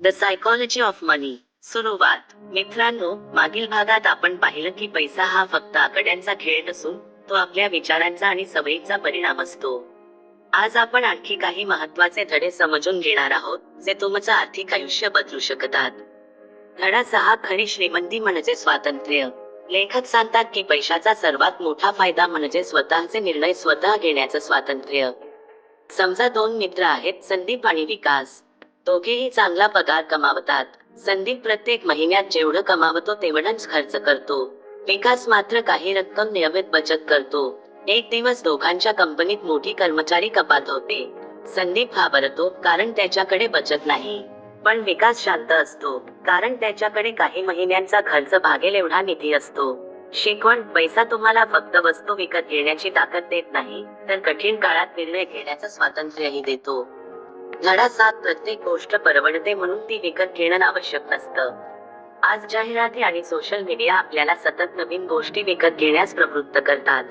The psychology of मनी. सुरुवात. मित्रांनो, मागील भागात आपण पाहिलं की पैसा हा फक्त आकड्यांचा खेळ नसून तो आपल्या विचारांचा आणि सवयींचा परिणाम असतो. आज आपण आणखी काही महत्त्वाचे धडे समजून घेणार आहोत जे तुमचं आर्थिक आयुष्य बदलू शकतात. धडा 6. खरी श्रीमंती म्हणजे स्वातंत्र्य. लेखक सांगतात की पैशाचा सर्वात मोठा फायदा म्हणजे स्वतःचे निर्णय स्वतः घेण्याचं स्वातंत्र्य. समजा दोन मित्र आहेत, संदीप आणि विकास. दोघेही चांगला पगार कमावतात. संदीप प्रत्येक महिन्यात जेवढं कमावतो तेवढंच खर्च करतो. विकास मात्र काही रक्कम नियमित बचत करतो. एक दिवस दोघांच्या कंपनीत मोठी कर्मचारी कपात होते. संदीप घाबरतो कारण त्याच्याकडे बचत नाही. पण विकास शांत असतो कारण त्याच्याकडे काही महिन्यांचा खर्च भागेल एवढा निधी असतो. शिकवण. पैसा तुम्हाला फक्त वस्तू विकत घेण्याची ताकद देत नाही, तर कठीण काळात निर्णय घेण्याचं स्वातंत्र्यही देतो. धडा 7. प्रत्येक गोष्ट परवडते म्हणून ती विकत घेणं आवश्यक नसतं. आज जाहिराती आणि सोशल मीडिया आपल्याला सतत नवीन गोष्टी विकत घेण्यास प्रवृत्त करतात.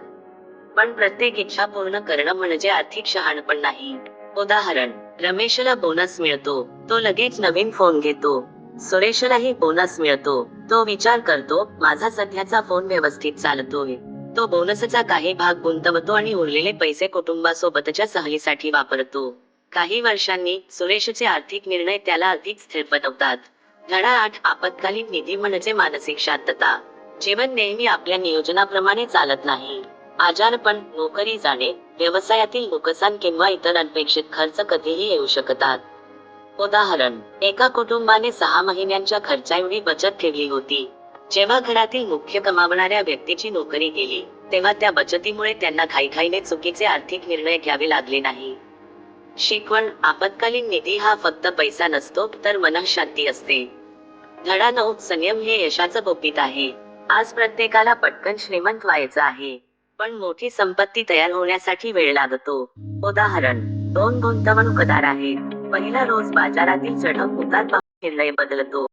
पण प्रत्येक इच्छा पूर्ण करणं म्हणजे आर्थिक शहाणपण नाही. उदाहरण. रमेशला बोनस मिळतो, तो लगेच नवीन फोन घेतो. सुरेशलाही बोनस मिळतो, तो विचार करतो, माझा सध्याचा फोन व्यवस्थित चालतोय. तो बोनसचा काही भाग गुंतवतो आणि उरलेले पैसे कुटुंबासोबतच्या सहलीसाठी वापरतो. काही वर्षांनी सुरेशचे आर्थिक निर्णय त्याला अधिक स्थिर बनवतात. धडा 8. आपत्कालीन निधी म्हणजे मानसिक शांतता. जीवन नेहमी आपल्या नियोजनाप्रमाणे चालत नाही. आजारपण, नोकरी जाणे, व्यवसायातील नुकसान किंवा इतर अनपेक्षित खर्च कधीही येऊ शकतात. उदाहरण. एका कुटुंबाने 6 महिन्यांच्या खर्चाएवढी बचत ठेवली होती. जेव्हा घरातील मुख्य कमावणाऱ्या व्यक्तीची नोकरी गेली, तेव्हा त्या बचतीमुळे त्यांना घाईघाईने चुकीचे आर्थिक निर्णय घ्यावे लागले नाही. शिकवण. आपत्कालीन निधी हा फक्त पैसा नसतो, तर मनःशांती असते. धडा 9. संयम हे यशाचं गुपित आहे. आज प्रत्येकाला पटकन श्रीमंत व्हायचं आहे, पण मोठी संपत्ती तयार होण्यासाठी वेळ लागतो. उदाहरण. दोन गुंतवणूकदार आहेत. पहिला रोज बाजारातील चढ उतार पाहून निर्णय बदलतो.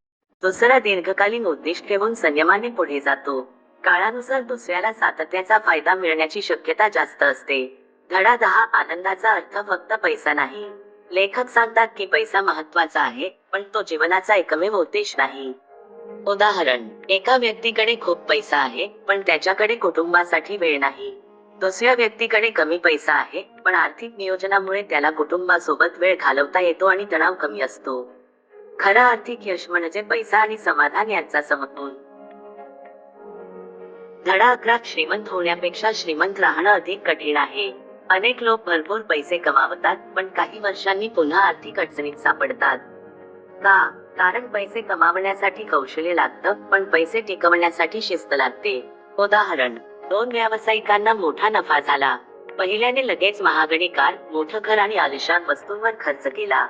दुसरा दीर्घकालीन उद्दिष्ट ठेवून संयमाने पुढे जातो. काळानुसार दुसऱ्याला सातत्याचा फायदा मिळण्याची शक्यता जास्त असते. धडा 10. आनंदाचा अर्थ फक्त पैसा नाही. लेखक सांगतात की पैसा महत्वाचा आहे, पण तो जीवनाचा एकमेव उद्देश नाही. उदाहरण. एका व्यक्तीकडे खूप पैसा आहे, पण त्याच्याकडे कुटुंबासाठी वेळ नाही. दुसऱ्या व्यक्तीकडे कमी पैसा आहे, पण आर्थिक नियोजनामुळे त्याला कुटुंबासोबत वेळ घालवता येतो आणि तणाव कमी असतो. खरं आर्थिक यश म्हणजे पैसा आणि समाधान यांचा समतोल. धडा 11. श्रीमंत होण्यापेक्षा श्रीमंत राहणं अधिक कठीण आहे. अनेक लोक भरपूर पैसे कमावतात, पण काही वर्षांनी पुन्हा आर्थिक अडचणीत सापडतात. का? कारण पैसे कमावण्यासाठी कौशल्य लागतं, पण पैसे टिकवण्यासाठी शिस्त लागते. उदाहरण. दोन व्यावसायिकांना मोठा नफा झाला. पहिल्याने लगेच महागडी कार, मोठं घर आणि आलिशान वस्तूंवर खर्च केला.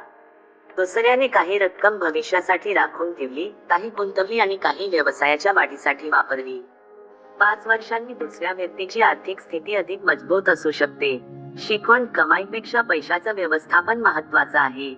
दुसऱ्याने काही रक्कम भविष्यासाठी राखून ठेवली, काही गुंतवली आणि काही व्यवसायाच्या वाढीसाठी वापरली. 5 वर्षांनी दुसऱ्या व्यक्तीची आर्थिक स्थिती अधिक मजबूत असू शकते. शिकवण. कमाईपेक्षा पैशाचं व्यवस्थापन महत्वाचं आहे.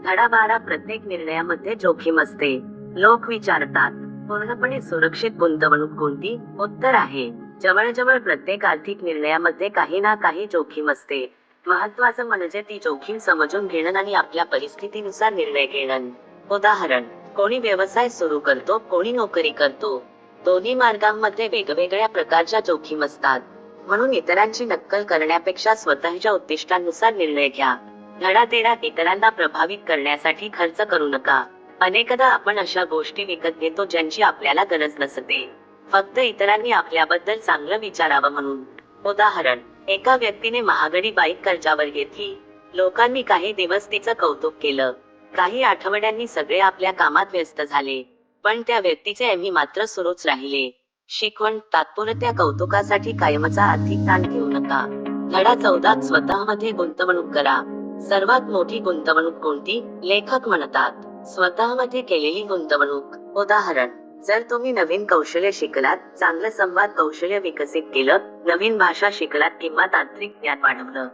धडा 12. प्रत्येक निर्णयामध्ये जोखीम असते. लोक विचारतात, पूर्णपणे सुरक्षित गुंतवणूक कोणती? उत्तर आहे, जवळजवळ प्रत्येक आर्थिक निर्णयामध्ये काही ना काही जोखीम असते. महत्वाचं म्हणजे ती जोखीम समजून घेणं आणि आपल्या परिस्थितीनुसार निर्णय घेणं. उदाहरण. कोणी व्यवसाय सुरू करतो, कोणी नोकरी करतो. दोन्ही मार्गांमध्ये वेगवेगळ्या प्रकारच्या जोखीम असतात. म्हणून इतरांची नक्कल करण्यापेक्षा स्वतःच्या उद्दिष्टांनुसार निर्णय घ्या. धडा 13. इतरांना प्रभावित करण्यासाठी खर्च करू नका. अनेकदा आपण अशा गोष्टी विकत घेतो ज्यांची आपल्याला गरज नसते, फक्त इतरांनी आपल्याबद्दल चांगलं विचारावं म्हणून. उदाहरण. एका व्यक्तीने महागडी बाईक कर्जावर घेतली. लोकांनी काही दिवस तिचं कौतुक केलं. काही आठवड्यांनी सगळे आपल्या कामात व्यस्त झाले, पण त्या व्यक्तीचे एव्ही मात्र सुरूच राहिले. शिकवण. तात्पुरत्या कौतुकासाठी कायमचा आर्थिक ताण घेऊ नका. धडा 14. स्वतःमध्ये गुंतवणूक करा. सर्वात मोठी गुंतवणूक कोणती? लेखक म्हणतात, स्वतःमध्ये केलेली गुंतवणूक. उदाहरण. जर तुम्ही नवीन कौशल्य शिकलात, चांगलं संवाद कौशल्य विकसित केलं, नवीन भाषा शिकलात किंवा तांत्रिक ज्ञान वाढवलं,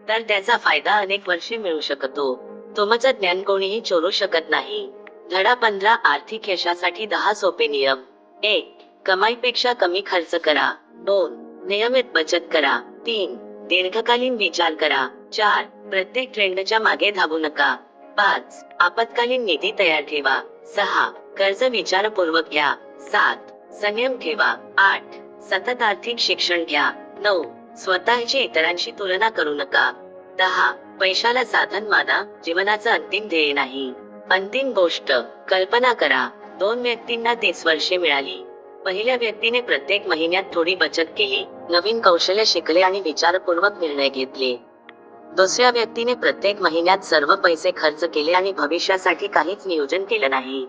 तर त्याचा फायदा अनेक वर्षे मिळू शकतो. तुमचं ज्ञान कोणीही चोरू शकत नाही. धडा 15. आर्थिक यशासाठी 10 सोपे नियम. 1. कमाईपेक्षा कमी खर्च करा. 2. नियमित बचत करा. 3. दीर्घकालीन विचार करा. 4. प्रत्येक ट्रेंडच्या मागे धावू नका. 5. आपत्कालीन निधी तयार ठेवा. 6. कर्ज विचारपूर्वक घ्या. 7. संयम ठेवा. 8. सतत आर्थिक शिक्षण घ्या. 9. स्वतःची इतरांशी तुलना करू नका. 10. पैशाला साधन माना, जीवनाचं अंतिम ध्येय नाही. अंतिम गोष्ट, कल्पना करा, 2 व्यक्तींना 30 वर्षे मिळाली. पहिल्या व्यक्तीने प्रत्येक महिन्यात थोडी बचत केली, नवीन कौशल्य शिकले आणि विचारपूर्वक निर्णय घेतले. दुसऱ्या व्यक्तीने प्रत्येक महिन्यात सर्व पैसे खर्च केले आणि भविष्यासाठी काहीच नियोजन केलं नाही.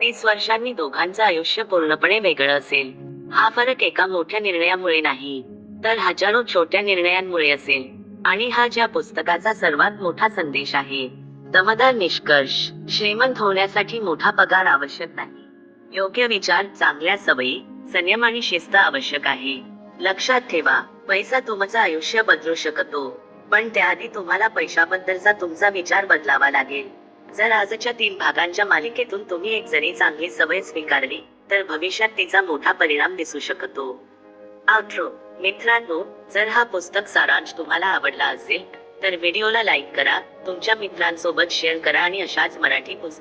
30 वर्षांनी दोघांचं आयुष्य पूर्णपणे वेगळं असेल. हा फरक एका मोठ्या निर्णयामुळे नाही, तर हजारो छोट्या निर्णयांमुळे असेल. आणि हा ज्या पुस्तकाचा सर्वात मोठा संदेश आहे. दमदार निष्कर्ष, श्रीमंत होण्यासाठी मोठा पगार आवश्यक नाही. योग्य विचार, चांगल्या सवयी, संयम आणि शिस्त आवश्यक आहे. लक्षात ठेवा, पैसा तुमचं आयुष्य बदलू शकतो, पण त्याआधी तुम्हाला पैशाबद्दलचा तुमचा विचार बदलावा लागेल. जर आजच्या 3 भागांच्या मालिकेतून तुम्ही एक जरी चांगली सवय स्वीकारली, तर भविष्यात तिचा मोठा परिणाम दिसू शकतो. आउट्रो. मित्रांनो, जर हा पुस्तक सारांश तुम्हाला आवडला असेल, तर व्हिडिओला लाईक करा, तुमच्या मित्रांसोबत शेअर करा आणि अशाच मराठी पुस्तक